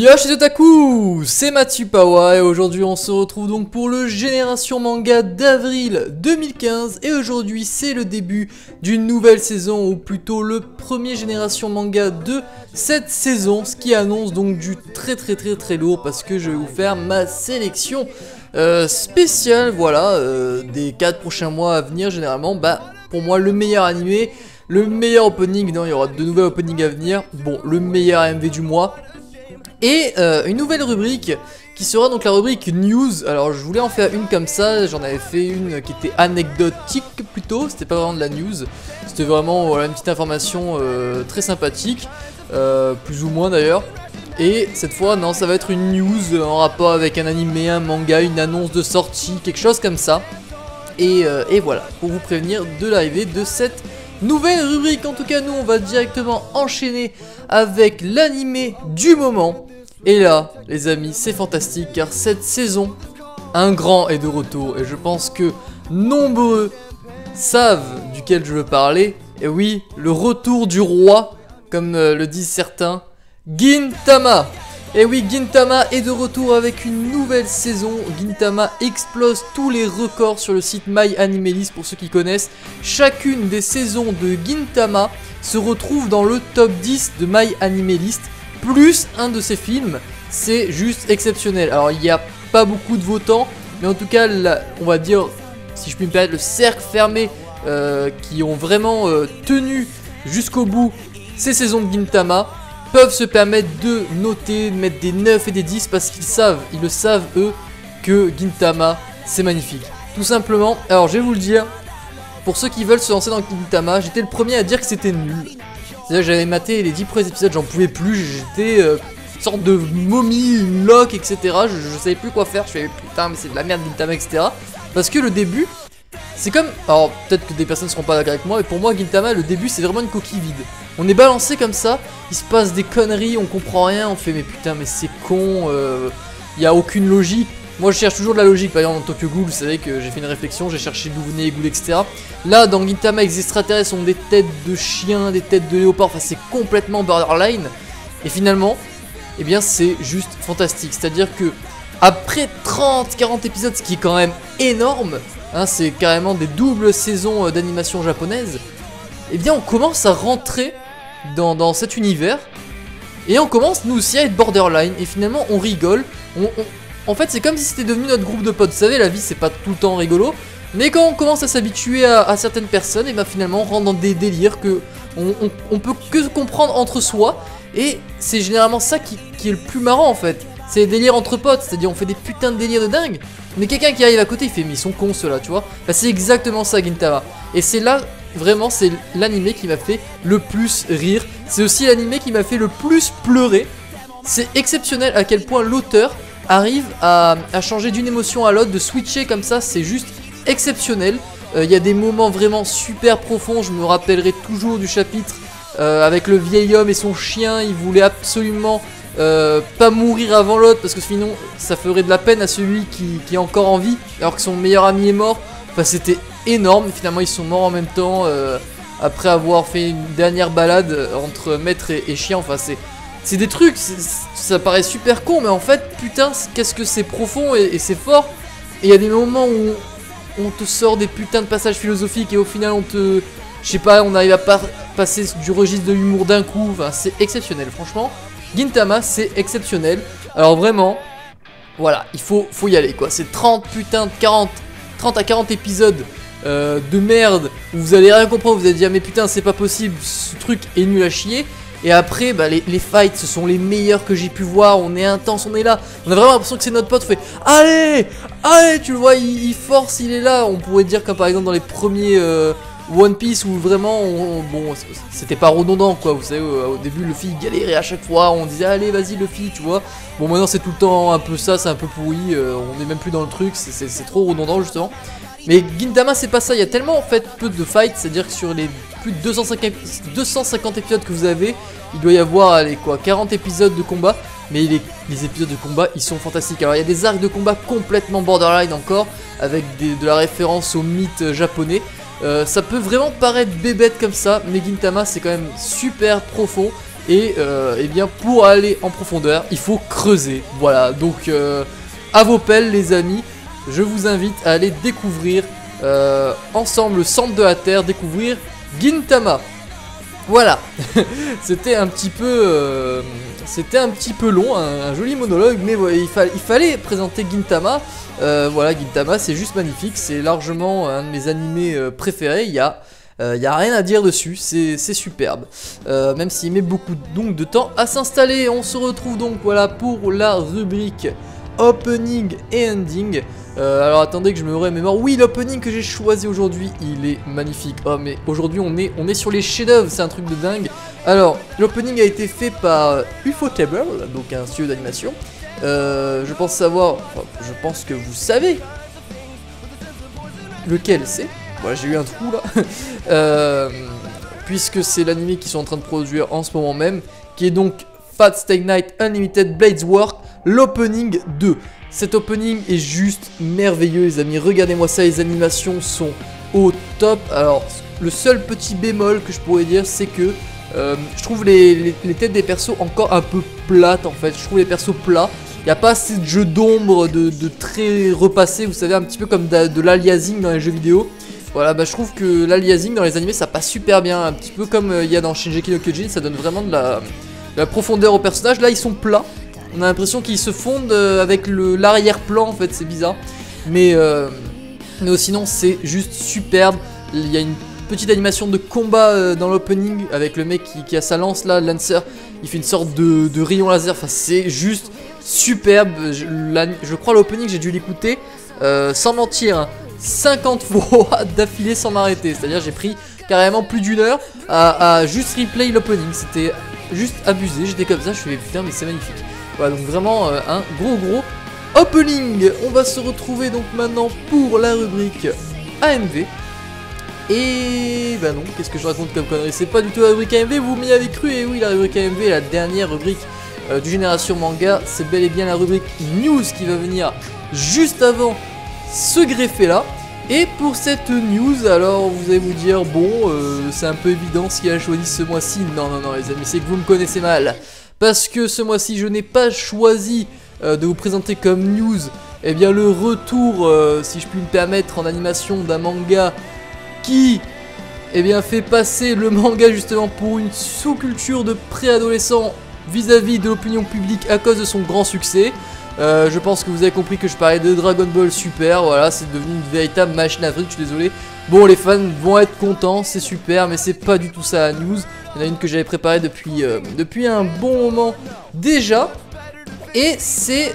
Yoshi Otaku, c'est Matsupawa et aujourd'hui on se retrouve donc pour le Génération Manga d'avril 2015 et aujourd'hui c'est le début d'une nouvelle saison ou plutôt le premier Génération Manga de cette saison, ce qui annonce donc du très lourd parce que je vais vous faire ma sélection spéciale, voilà, des 4 prochains mois à venir. Généralement, pour moi le meilleur animé, le meilleur opening, non il y aura de nouveaux openings à venir, bon le meilleur AMV du mois. Et une nouvelle rubrique qui sera donc la rubrique news. Alors je voulais en faire une comme ça, j'en avais fait une qui était anecdotique plutôt, c'était pas vraiment de la news, c'était vraiment voilà, une petite information très sympathique, plus ou moins d'ailleurs. Et cette fois non, ça va être une news en rapport avec un animé, un manga, une annonce de sortie, quelque chose comme ça. Et voilà, pour vous prévenir de l'arrivée de cette nouvelle rubrique. En tout cas nous on va directement enchaîner avec l'animé du moment. Et là les amis c'est fantastique car cette saison un grand est de retour. Et je pense que nombreux savent duquel je veux parler. Et oui, le retour du roi, comme le disent certains, Gintama. Et oui, Gintama est de retour avec une nouvelle saison. Gintama explose tous les records sur le site MyAnimeList pour ceux qui connaissent. Chacune des saisons de Gintama se retrouve dans le top 10 de MyAnimeList, plus un de ses films. C'est juste exceptionnel. Alors il n'y a pas beaucoup de votants, mais en tout cas, on va dire, si je puis me permettre, le cercle fermé qui ont vraiment tenu jusqu'au bout ces saisons de Gintama peuvent se permettre de noter, de mettre des 9 et des 10 parce ils le savent eux que Gintama c'est magnifique. Tout simplement, alors je vais vous le dire, pour ceux qui veulent se lancer dans Gintama, j'étais le premier à dire que c'était nul. C'est-à-dire que j'avais maté les 10 premiers épisodes, j'en pouvais plus, j'étais une sorte de momie, une loque, etc. Je savais plus quoi faire, je fais putain mais c'est de la merde Gintama, etc. Parce que le début, c'est comme, alors peut-être que des personnes ne seront pas d'accord avec moi, mais pour moi Gintama, le début c'est vraiment une coquille vide. On est balancé comme ça, il se passe des conneries, on comprend rien, on fait mais putain mais c'est con, il n'y a aucune logique. Moi je cherche toujours de la logique, par exemple dans Tokyo Ghoul, vous savez que j'ai fait une réflexion, j'ai cherché d'où venaient les ghouls, etc. Là dans Gintama, les extraterrestres ont des têtes de chiens, des têtes de léopards, enfin c'est complètement borderline. Et finalement, eh bien c'est juste fantastique, c'est-à-dire que après 30-40 épisodes, ce qui est quand même énorme, hein, c'est carrément des doubles saisons d'animation japonaise, eh bien on commence à rentrer dans cet univers et on commence nous aussi à être borderline et finalement on rigole. En fait c'est comme si c'était devenu notre groupe de potes. Vous savez la vie c'est pas tout le temps rigolo, mais quand on commence à s'habituer à certaines personnes, et bien finalement on rentre dans des délires que on peut que comprendre entre soi. Et c'est généralement ça qui est le plus marrant en fait. C'est les délires entre potes, c'est-à-dire on fait des putains de délires de dingue, mais quelqu'un qui arrive à côté il fait mais ils sont cons ceux-là, tu vois. C'est exactement ça Gintama. Et c'est là vraiment c'est l'animé qui m'a fait le plus rire. C'est aussi l'animé qui m'a fait le plus pleurer. C'est exceptionnel à quel point l'auteur arrive à changer d'une émotion à l'autre, de switcher comme ça, c'est juste exceptionnel. Il y a des moments vraiment super profonds, je me rappellerai toujours du chapitre avec le vieil homme et son chien. Il voulait absolument pas mourir avant l'autre parce que sinon ça ferait de la peine à celui qui est encore en vie alors que son meilleur ami est mort. Enfin c'était énorme, finalement ils sont morts en même temps après avoir fait une dernière balade entre maître et chien. Enfin c'est des trucs, ça paraît super con mais en fait putain qu'est-ce que c'est profond et c'est fort. Et il y a des moments où on te sort des putains de passages philosophiques et au final je sais pas, on arrive à passer du registre de l'humour d'un coup. Enfin c'est exceptionnel franchement. Gintama c'est exceptionnel. Alors vraiment voilà, il faut y aller quoi. C'est 30 à 40 épisodes de merde où vous allez rien comprendre, vous allez dire mais putain c'est pas possible, ce truc est nul à chier. Et après les fights ce sont les meilleurs que j'ai pu voir, on est intense, on est là, on a vraiment l'impression que c'est notre pote, on fait allez tu le vois il force, il est là. On pourrait dire comme par exemple dans les premiers One Piece où vraiment bon c'était pas redondant quoi, vous savez au début Luffy galérait à chaque fois, on disait allez vas-y Luffy tu vois. Bon maintenant c'est tout le temps un peu ça, c'est un peu pourri, on est même plus dans le truc, c'est trop redondant justement. Mais Gintama c'est pas ça, il y a tellement en fait peu de fights, c'est-à-dire que sur les plus de 250 épisodes que vous avez, il doit y avoir allez, quoi, 40 épisodes de combat. Mais les épisodes de combat ils sont fantastiques. Alors il y a des arcs de combat complètement borderline encore, avec de la référence au mythe japonais. Ça peut vraiment paraître bébête comme ça, mais Gintama c'est quand même super profond. Et eh bien pour aller en profondeur, il faut creuser. Voilà, donc à vos pelles les amis, je vous invite à aller découvrir ensemble le centre de la Terre, découvrir Gintama. Voilà, c'était un petit peu long, un joli monologue, mais voilà, il fallait présenter Gintama. Voilà, Gintama c'est juste magnifique, c'est largement un de mes animés préférés, il y a rien à dire dessus, c'est superbe, même s'il met beaucoup donc de temps à s'installer. On se retrouve donc voilà pour la rubrique opening et ending. Alors attendez que je me remémore. Oui, l'opening que j'ai choisi aujourd'hui, il est magnifique. Oh mais aujourd'hui on est sur les chefs-d'œuvre, c'est un truc de dingue. Alors l'opening a été fait par Ufotable, donc un studio d'animation. Je pense que vous savez lequel c'est. Voilà, j'ai eu un trou là. Puisque c'est l'anime qu'ils sont en train de produire en ce moment même, qui est donc Fat Stay Night Unlimited Blades Work, l'opening 2. Cet opening est juste merveilleux les amis, regardez-moi ça, les animations sont au top. Alors le seul petit bémol que je pourrais dire, c'est que je trouve les têtes des persos encore un peu plates en fait. Je trouve les persos plats, il n'y a pas assez de jeux d'ombre, de traits repassés, vous savez, un petit peu comme de l'aliasing dans les jeux vidéo. Voilà, bah je trouve que l'aliasing dans les animés ça passe super bien, un petit peu comme il y a dans Shingeki no Kyojin, ça donne vraiment de la profondeur aux personnages. Là ils sont plats. On a l'impression qu'ils se fondent avec l'arrière-plan en fait, c'est bizarre. Mais sinon c'est juste superbe. Il y a une petite animation de combat dans l'opening avec le mec qui a sa lance là, Lancer. Il fait une sorte de rayon laser, enfin c'est juste superbe. Je crois l'opening j'ai dû l'écouter sans mentir hein, 50 fois d'affilée sans m'arrêter. C'est-à-dire j'ai pris carrément plus d'une heure à juste replay l'opening. C'était juste abusé, j'étais comme ça, je me suis putain mais c'est magnifique. Voilà, donc vraiment un gros opening. On va se retrouver donc maintenant pour la rubrique AMV. Et bah non, qu'est-ce que je raconte comme connerie? C'est pas du tout la rubrique AMV, vous m'y avez cru. Et oui, la rubrique AMV est la dernière rubrique du Génération Manga. C'est bel et bien la rubrique News qui va venir juste avant ce greffer là. Et pour cette news, alors vous allez vous dire, bon, c'est un peu évident ce qu'il a choisi ce mois-ci. Non, les amis, c'est que vous me connaissez mal. Parce que ce mois-ci, je n'ai pas choisi de vous présenter comme news eh bien, le retour, si je puis me permettre, en animation d'un manga qui eh bien, fait passer le manga justement pour une sous-culture de préadolescents vis-à-vis de l'opinion publique à cause de son grand succès. Je pense que vous avez compris que je parlais de Dragon Ball Super, voilà, c'est devenu une véritable machine à fric, je suis désolé. Bon, les fans vont être contents, c'est super, mais c'est pas du tout ça la news. Il y en a une que j'avais préparée depuis un bon moment déjà. Et c'est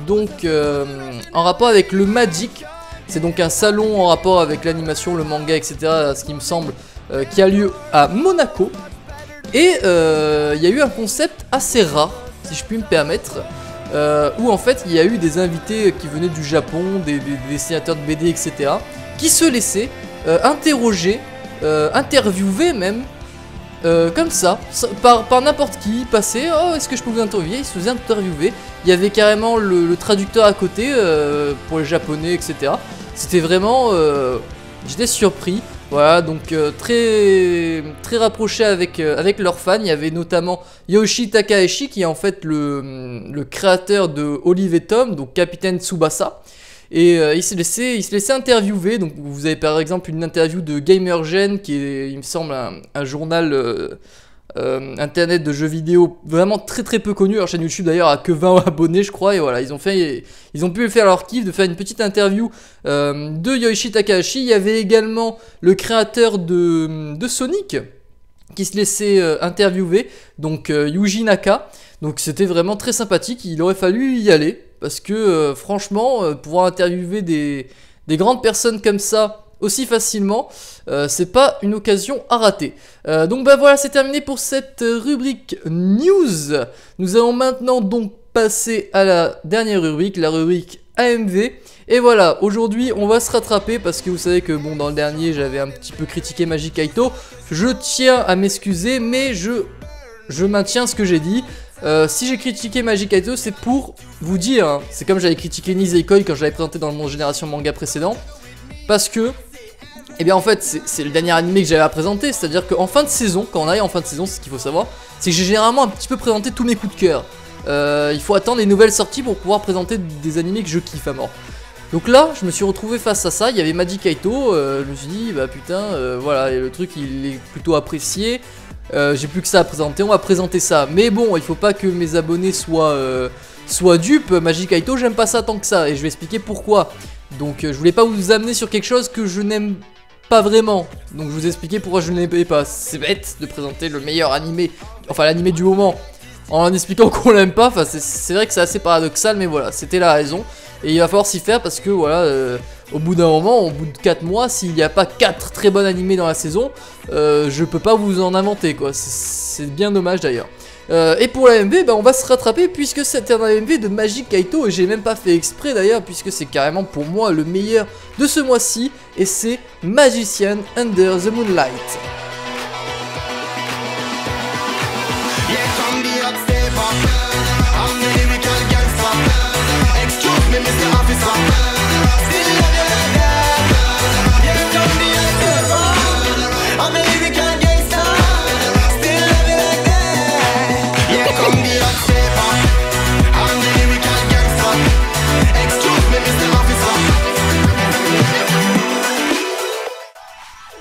donc en rapport avec le Magic. C'est donc un salon en rapport avec l'animation, le manga, etc. Ce qui me semble qui a lieu à Monaco. Et il y a eu un concept assez rare, si je puis me permettre. Où en fait il y a eu des invités qui venaient du Japon, des dessinateurs de BD, etc. qui se laissaient interroger, interviewer même, comme ça, par n'importe qui, passer, oh est-ce que je peux vous interviewer, ils se faisaient interviewer, il y avait carrément le traducteur à côté pour les japonais, etc. C'était vraiment, j'étais surpris. Voilà, donc très rapproché avec leurs fans. Il y avait notamment Yoshi Takahashi qui est en fait le créateur de Olive et Tom, donc Capitaine Tsubasa. Et il se laissait interviewer. Donc vous avez par exemple une interview de Gamergen qui est, il me semble, un journal internet de jeux vidéo vraiment très peu connu. Leur chaîne YouTube d'ailleurs a que 20 abonnés je crois. Et voilà, ils ont pu faire leur kiff de faire une petite interview de Yoshi Takahashi. Il y avait également le créateur de Sonic qui se laissait interviewer, donc Yuji Naka. Donc c'était vraiment très sympathique, il aurait fallu y aller. Parce que franchement, pouvoir interviewer des grandes personnes comme ça aussi facilement, c'est pas une occasion à rater. Donc bah voilà, c'est terminé pour cette rubrique news. Nous allons maintenant donc passer à la dernière rubrique, la rubrique AMV. Et voilà, aujourd'hui on va se rattraper parce que vous savez que bon, dans le dernier j'avais un petit peu critiqué Magic Kaito. Je tiens à m'excuser, mais je maintiens ce que j'ai dit. Si j'ai critiqué Magic Kaito, c'est pour vous dire, hein, c'est comme j'avais critiqué Nisekoi quand je l'avais présenté dans le Monde Génération Manga précédent, parce que Et bien en fait c'est le dernier animé que j'avais à présenter, c'est à dire qu'en fin de saison, quand on arrive en fin de saison, c'est ce qu'il faut savoir, c'est que j'ai généralement un petit peu présenté tous mes coups de cœur. Il faut attendre les nouvelles sorties pour pouvoir présenter des animés que je kiffe à mort. Donc là, je me suis retrouvé face à ça, il y avait Magic Kaito, je me suis dit, bah putain, voilà, et le truc il est plutôt apprécié, j'ai plus que ça à présenter, on va présenter ça. Mais bon, il faut pas que mes abonnés soient dupes, Magic Kaito, j'aime pas ça tant que ça, et je vais expliquer pourquoi. Donc je voulais pas vous amener sur quelque chose que je n'aime pas vraiment, donc je vous expliquer pourquoi je ne l'aimais pas. C'est bête de présenter le meilleur animé, enfin l'animé du moment, en expliquant qu'on l'aime pas, enfin c'est vrai que c'est assez paradoxal, mais voilà, c'était la raison. Et il va falloir s'y faire parce que voilà, au bout d'un moment, au bout de 4 mois, s'il n'y a pas 4 très bons animés dans la saison, je peux pas vous en inventer quoi, c'est bien dommage d'ailleurs. Et pour la MV, bah, on va se rattraper puisque c'était un MV de Magic Kaito et j'ai même pas fait exprès d'ailleurs puisque c'est carrément pour moi le meilleur de ce mois-ci et c'est Magician Under the Moonlight.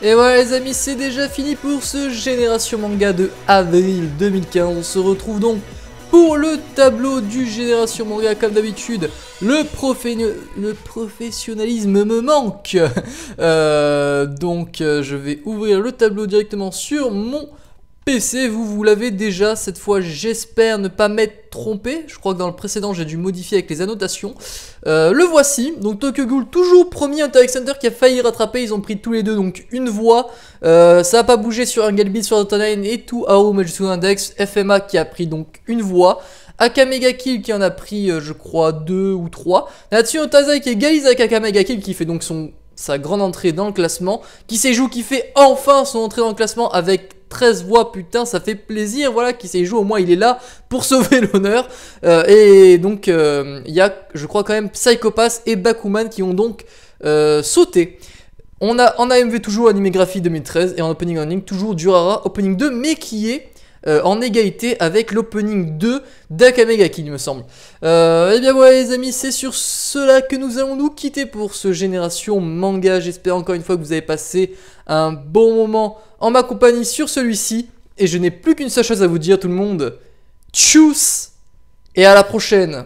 Et voilà les amis, c'est déjà fini pour ce Génération Manga de avril 2015. On se retrouve donc pour le tableau du Génération Manga comme d'habitude. Le professionnalisme me manque. Donc je vais ouvrir le tableau directement sur mon PC. Vous l'avez déjà, cette fois j'espère ne pas m'être trompé. Je crois que dans le précédent j'ai dû modifier avec les annotations. Le voici, donc Tokyo Ghoul toujours premier, Interact Center qui a failli rattraper, ils ont pris tous les deux donc une voix. Ça n'a pas bougé sur Angel Beat, sur Dota9 et tout Haru Majutsu Index. FMA qui a pris donc une voix. Akamega Kill qui en a pris je crois 2 ou 3. Natsuo Tazai qui égalise avec Akamega Kill qui fait donc sa grande entrée dans le classement. Kiseiju qui fait enfin son entrée dans le classement avec 13 voix, putain ça fait plaisir, voilà, Kiseiju au moins il est là pour sauver l'honneur. Et donc il y a je crois quand même Psycho-Pass et Bakuman qui ont donc sauté. On a en AMV toujours Animegraphy 2013 et en Opening Ending toujours Durara Opening 2 mais qui est en égalité avec l'opening 2 d'Akamega Kill il me semble. Et bien voilà les amis, c'est sur cela que nous allons nous quitter pour ce Génération Manga. J'espère encore une fois que vous avez passé un bon moment en ma compagnie sur celui-ci. Et je n'ai plus qu'une seule chose à vous dire tout le monde. Tchuss et à la prochaine.